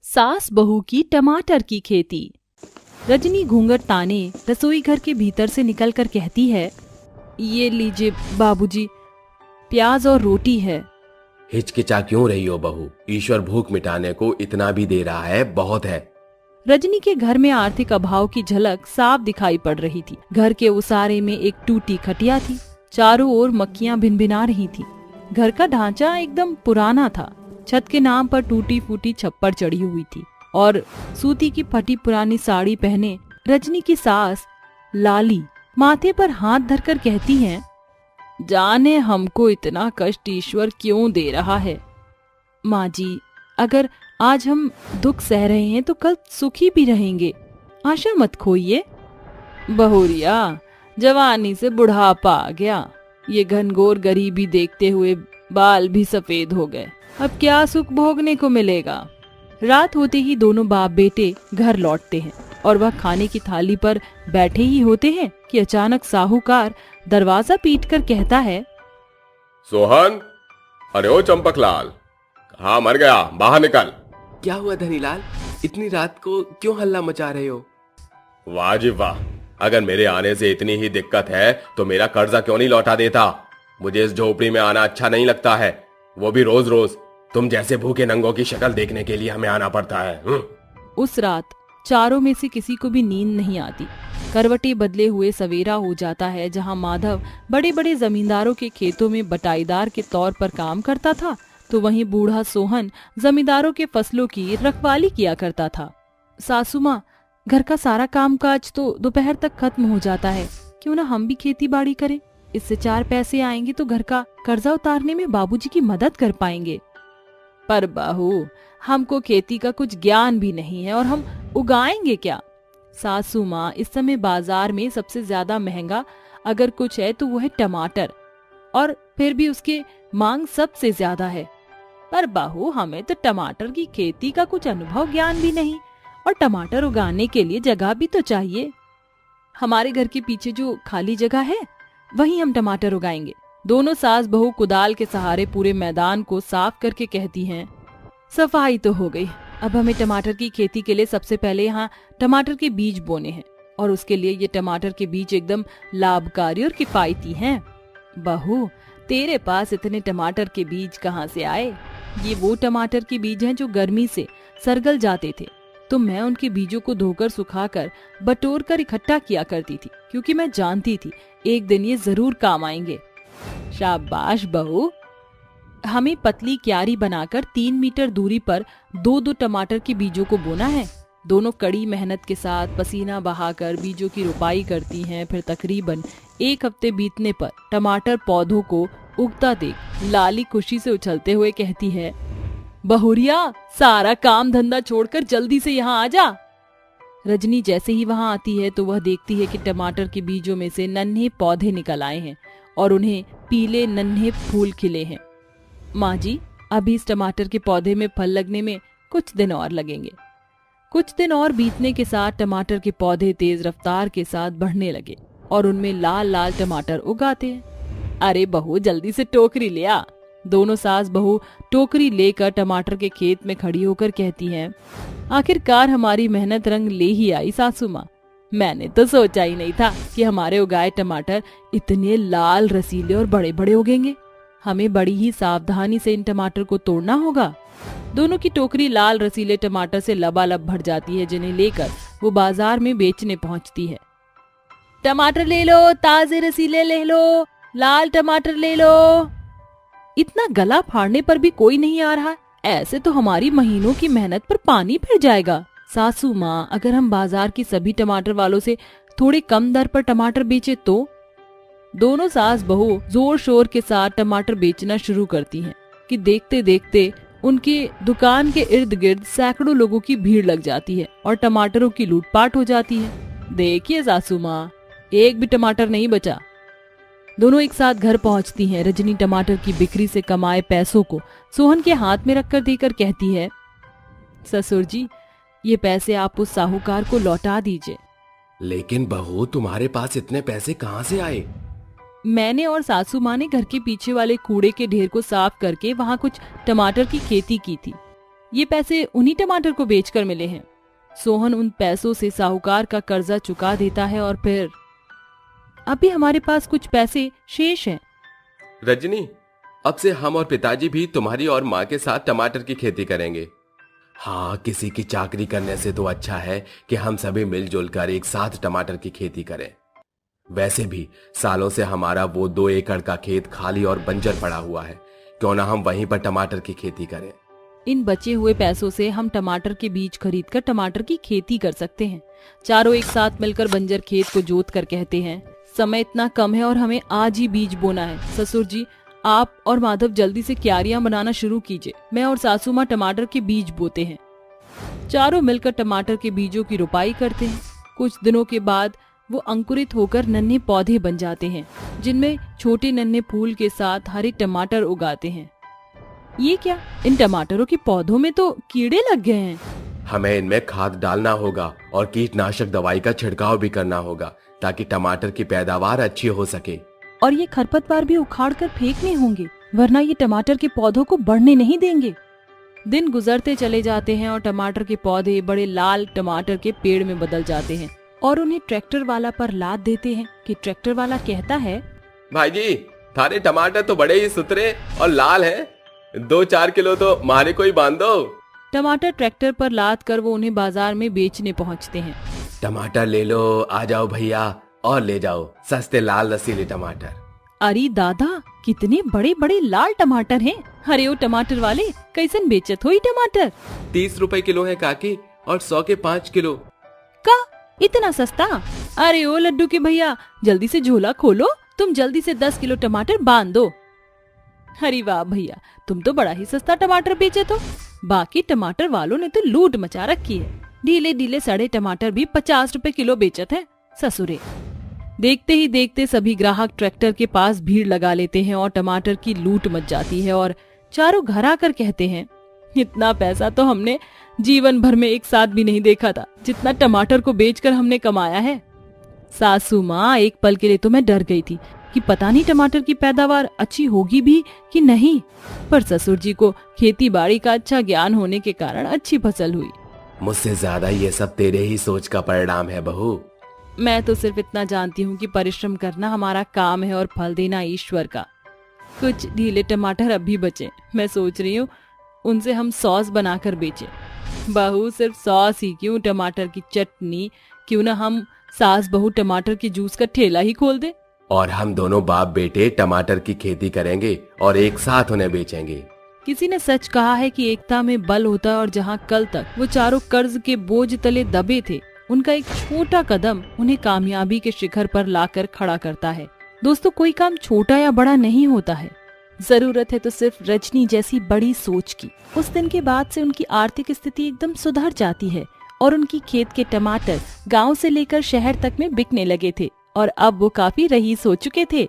सास बहू की टमाटर की खेती। रजनी घूंघट ताने रसोई घर के भीतर से निकलकर कहती है, ये लीजिए बाबूजी, प्याज और रोटी है। हिचकिचा क्यों रही हो बहू? ईश्वर भूख मिटाने को इतना भी दे रहा है, बहुत है। रजनी के घर में आर्थिक अभाव की झलक साफ दिखाई पड़ रही थी। घर के उसारे में एक टूटी खटिया थी, चारों ओर मक्खियां भिनभिना रही थी। घर का ढांचा एकदम पुराना था। छत के नाम पर टूटी फूटी छप्पर चढ़ी हुई थी और सूती की फटी पुरानी साड़ी पहने रजनी की सास लाली माथे पर हाथ धरकर कहती हैं, जाने हमको इतना कष्ट ईश्वर क्यों दे रहा है। माँ जी, अगर आज हम दुख सह रहे हैं तो कल सुखी भी रहेंगे, आशा मत खोइए। बहुरिया, जवानी से बुढ़ापा आ गया, ये घनघोर गरीबी देखते हुए बाल भी सफेद हो गए, अब क्या सुख भोगने को मिलेगा। रात होते ही दोनों बाप बेटे घर लौटते हैं और वह खाने की थाली पर बैठे ही होते हैं कि अचानक साहूकार दरवाजा पीटकर कहता है, सोहन, अरे ओ चंपकलाल, कहाँ मर गया? बाहर निकल। क्या हुआ धनीलाल, इतनी रात को क्यों हल्ला मचा रहे हो? वाह जी वाह, अगर मेरे आने से इतनी ही दिक्कत है तो मेरा कर्जा क्यों नहीं लौटा देता। मुझे इस झोपड़ी में आना अच्छा नहीं लगता है, वो भी रोज रोज। तुम जैसे भूखे नंगों की शक्ल देखने के लिए हमें आना पड़ता है। उस रात चारों में से किसी को भी नींद नहीं आती। करवटें बदले हुए सवेरा हो जाता है। जहां माधव बड़े बड़े जमींदारों के खेतों में बटाईदार के तौर पर काम करता था, तो वहीं बूढ़ा सोहन जमींदारों के फसलों की रखवाली किया करता था। सासू माँ, घर का सारा कामकाज तो दोपहर तक खत्म हो जाता है, क्यों ना हम भी खेती बाड़ी करें? इससे 4 पैसे आएंगे तो घर का कर्जा उतारने में बाबूजी की मदद कर पाएंगे। पर बहू, हमको खेती का कुछ ज्ञान भी नहीं है और हम उगाएंगे क्या? सासू माँ, इस समय बाजार में सबसे ज्यादा महंगा अगर कुछ है तो वो है टमाटर, और फिर भी उसके मांग सबसे ज्यादा है। पर बहू, हमें तो टमाटर की खेती का कुछ अनुभव ज्ञान भी नहीं, और टमाटर उगाने के लिए जगह भी तो चाहिए। हमारे घर के पीछे जो खाली जगह है वहीं हम टमाटर उगाएंगे। दोनों सास बहू कुदाल के सहारे पूरे मैदान को साफ करके कहती हैं, सफाई तो हो गई, अब हमें टमाटर की खेती के लिए सबसे पहले यहाँ टमाटर के बीज बोने हैं, और उसके लिए ये टमाटर के बीज एकदम लाभकारी और किफायती हैं। बहू, तेरे पास इतने टमाटर के बीज कहाँ से आए? ये वो टमाटर के बीज हैं जो गर्मी से सरगल जाते थे, तो मैं उनके बीजों को धोकर सुखाकर बटोर कर इकट्ठा किया करती थी, क्योंकि मैं जानती थी एक दिन ये जरूर काम आएंगे। शाबाश बहू। हमें पतली क्यारी बनाकर 3 मीटर दूरी पर 2-2 टमाटर के बीजों को बोना है। दोनों कड़ी मेहनत के साथ पसीना बहाकर बीजों की रोपाई करती हैं। फिर तकरीबन 1 हफ्ते बीतने पर टमाटर पौधों को उगता देख लाली खुशी से उछलते हुए कहती है, बहुरिया, सारा काम धंधा छोड़कर जल्दी से यहाँ आ जा। रजनी जैसे ही वहाँ आती है तो वह देखती है कि टमाटर के बीजों में से नन्हे पौधे निकल आए हैं और उन्हें पीले नन्हे फूल खिले हैं। माँ जी, अभी इस टमाटर के पौधे में फल लगने में कुछ दिन और लगेंगे। कुछ दिन और बीतने के साथ टमाटर के पौधे तेज रफ्तार के साथ बढ़ने लगे और उनमें लाल लाल टमाटर उगाते हैं। अरे बहू, जल्दी से टोकरी ले आ। दोनों सास बहू टोकरी लेकर टमाटर के खेत में खड़ी होकर कहती हैं, आखिरकार हमारी मेहनत रंग ले ही आई सासू माँ। मैंने तो सोचा ही नहीं था कि हमारे उगाए टमाटर इतने लाल, रसीले और बड़े बड़े उगेंगे। हमें बड़ी ही सावधानी से इन टमाटर को तोड़ना होगा। दोनों की टोकरी लाल रसीले टमाटर से लबालब भर जाती है, जिन्हें लेकर वो बाजार में बेचने पहुंचती है। टमाटर ले लो, ताजे रसीले ले लो, लाल टमाटर ले लो। इतना गला फाड़ने पर भी कोई नहीं आ रहा, ऐसे तो हमारी महीनों की मेहनत पर पानी फिर जाएगा। सासू माँ, अगर हम बाजार की सभी टमाटर वालों से थोड़ी कम दर पर टमाटर बेचे तो? दोनों सास बहू जोर शोर के साथ टमाटर बेचना शुरू करती हैं कि देखते देखते उनकी दुकान के इर्द गिर्द सैकड़ों लोगों की भीड़ लग जाती है और टमाटरों की लूटपाट हो जाती है। देखिए सासू माँ, एक भी टमाटर नहीं बचा। दोनों एक साथ घर पहुंचती हैं। रजनी टमाटर की बिक्री से कमाए पैसों को सोहन के हाथ में रखकर देकर कहती है, ससुर जी, ये पैसे आप उस साहूकार को लौटा दीजिए। लेकिन बहू, तुम्हारे पास इतने पैसे कहाँ से आए? मैंने और सासू माँ ने घर के पीछे वाले कूड़े के ढेर को साफ करके वहाँ कुछ टमाटर की खेती की थी। ये पैसे उन्हीं टमाटर को बेचकर मिले हैं। सोहन उन पैसों से साहूकार का कर्जा चुका देता है और फिर अभी हमारे पास कुछ पैसे शेष हैं। रजनी, अब से हम और पिताजी भी तुम्हारी और माँ के साथ टमाटर की खेती करेंगे। हाँ, किसी की चाकरी करने से तो अच्छा है कि हम सभी मिलजुल कर एक साथ टमाटर की खेती करें। वैसे भी सालों से हमारा वो 2 एकड़ का खेत खाली और बंजर पड़ा हुआ है, क्यों ना हम वहीं पर टमाटर की खेती करें। इन बचे हुए पैसों से हम टमाटर के बीज खरीदकर टमाटर की खेती कर सकते हैं। चारों एक साथ मिलकर बंजर खेत को जोत कर कहते हैं, समय इतना कम है और हमें आज ही बीज बोना है। ससुर जी, आप और माधव जल्दी से क्यारियां बनाना शुरू कीजिए। मैं और सासू माँ टमाटर के बीज बोते हैं। चारों मिलकर टमाटर के बीजों की रोपाई करते हैं। कुछ दिनों के बाद वो अंकुरित होकर नन्हे पौधे बन जाते हैं, जिनमें छोटे नन्हे फूल के साथ हरे टमाटर उगाते हैं। ये क्या, इन टमाटरों के पौधों में तो कीड़े लग गए हैं। हमें इनमें खाद डालना होगा और कीटनाशक दवाई का छिड़काव भी करना होगा ताकि टमाटर की पैदावार अच्छी हो सके। और ये खरपतवार भी उखाड़ कर फेंकने होंगे, वरना ये टमाटर के पौधों को बढ़ने नहीं देंगे। दिन गुजरते चले जाते हैं और टमाटर के पौधे बड़े लाल टमाटर के पेड़ में बदल जाते हैं और उन्हें ट्रैक्टर वाला पर लाद देते हैं कि ट्रैक्टर वाला कहता है, भाई जी, थारे टमाटर तो बड़े ही सुथरे और लाल हैं। 2-4 किलो तो मारे को ही बांध दो। टमाटर ट्रैक्टर पर लाद कर वो उन्हें बाजार में बेचने पहुंचते हैं। टमाटर ले लो, आ जाओ भैया, और ले जाओ सस्ते लाल रसीले टमाटर। अरे दादा, कितने बड़े बड़े लाल टमाटर हैं। अरे ओ टमाटर वाले, कैसन बेचत हो ये टमाटर? 30 रुपए किलो है काकी, और 100 के 5 किलो। का इतना सस्ता? अरे ओ लड्डू के भैया, जल्दी से झोला खोलो, तुम जल्दी से 10 किलो टमाटर बांध दो। अरे वाह भैया, तुम तो बड़ा ही सस्ता टमाटर बेचे तो। बाकी टमाटर वालों ने तो लूट मचा रखी है। ढीले ढीले सड़े टमाटर भी 50 रुपए किलो बेचत है ससुरे। देखते ही देखते सभी ग्राहक ट्रैक्टर के पास भीड़ लगा लेते हैं और टमाटर की लूट मच जाती है और चारों घर आकर कहते हैं, इतना पैसा तो हमने जीवन भर में एक साथ भी नहीं देखा था, जितना टमाटर को बेचकर हमने कमाया है। सासू माँ, एक पल के लिए तो मैं डर गई थी कि पता नहीं टमाटर की पैदावार अच्छी होगी भी कि नहीं, पर ससुर जी को खेती बाड़ी का अच्छा ज्ञान होने के कारण अच्छी फसल हुई। मुझसे ज्यादा ये सब तेरे ही सोच का परिणाम है बहू। मैं तो सिर्फ इतना जानती हूँ कि परिश्रम करना हमारा काम है और फल देना ईश्वर का। कुछ ढीले टमाटर अब भी बचे, मैं सोच रही हूँ उनसे हम सॉस बनाकर बेचें। बहू, सिर्फ सॉस ही क्यों, टमाटर की चटनी क्यों ना हम सास बहू टमाटर के जूस का ठेला ही खोल दे। और हम दोनों बाप बेटे टमाटर की खेती करेंगे और एक साथ उन्हें बेचेंगे। किसी ने सच कहा है कि एकता में बल होता है और जहाँ कल तक वो चारों कर्ज के बोझ तले दबे थे, उनका एक छोटा कदम उन्हें कामयाबी के शिखर पर लाकर खड़ा करता है। दोस्तों, कोई काम छोटा या बड़ा नहीं होता है, जरूरत है तो सिर्फ रजनी जैसी बड़ी सोच की। उस दिन के बाद से उनकी आर्थिक स्थिति एकदम सुधर जाती है और उनकी खेत के टमाटर गांव से लेकर शहर तक में बिकने लगे थे और अब वो काफी रईस हो चुके थे।